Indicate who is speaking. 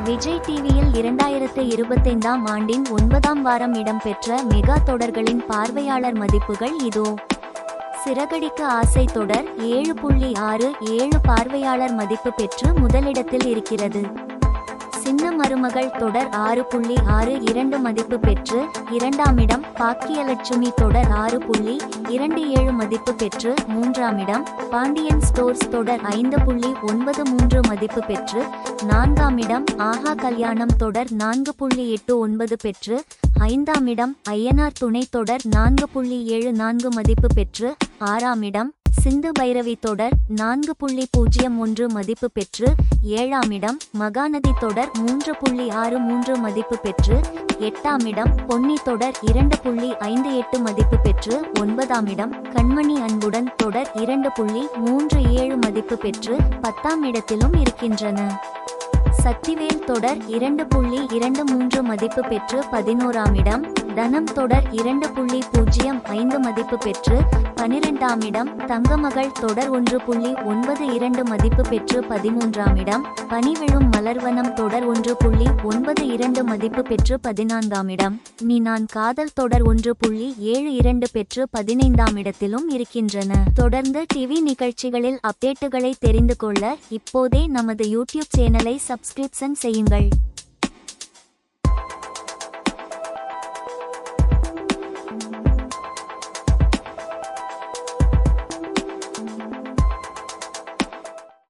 Speaker 1: விஜய் டிவியில் 2025ஆம் ஆண்டின் 9ஆம் வாரம் இடம்பெற்ற மெகா தொடர்களின் பார்வையாளர் மதிப்புகள் இதோ. சிறகடிக்க ஆசை தொடர் 7.67 பார்வையாளர் மதிப்பு பெற்று முதலிடத்தில் இருக்கிறது. சின்ன மருமகள் தொடர் 6.62 மதிப்பு பெற்று இரண்டாம் இடம். பாக்கியலட்சுமி தொடர் 6.27 மதிப்பு பெற்று மூன்றாம் இடம். பாண்டியன் ஸ்டோர்ஸ் தொடர் 5.93 மதிப்பு பெற்று நான்காம் இடம். ஆஹா கல்யாணம் தொடர் 4.89 பெற்று ஐந்தாம் இடம். ஐயனார் துணை தொடர் 4.74 மதிப்பு பெற்று ஆறாம் இடம். சிந்து பைரவி தொடர் 4.01 மதிப்பு பெற்று ஏழாம் இடம். மகாநதி தொடர் 3.63 மதிப்பு பெற்று எட்டாம் இடம். பொன்னி தொடர் 2.58 மதிப்பு பெற்று ஒன்பதாம் இடம். கண்மணி அன்புடன் தொடர் 2.37 மதிப்பு பெற்று 10ஆம் இடத்திலும் இருக்கின்றன. சக்திவேல் தொடர் 2.23 மதிப்பு பெற்று 11ஆம் இடம். தனம் தொடர் 2.05 மதிப்பு பெற்று 12ஆம் இடம். தங்கமகள் தொடர் 1.92 மதிப்பு பெற்று 13ஆம் இடம். பனிவிழும் மலர்வனம் தொடர் 1.92 மதிப்பு பெற்று 14ஆம் இடம். நீ நான் காதல் தொடர் 1.72 பெற்று 15ஆம் இடத்திலும் இருக்கின்றன. தொடர்ந்து டிவி நிகழ்ச்சிகளில் அப்டேட்டுகளை தெரிந்து கொள்ள இப்போதே நமது யூடியூப் சேனலை சப்ஸ்கிரிப்ஷன் செய்யுங்கள்.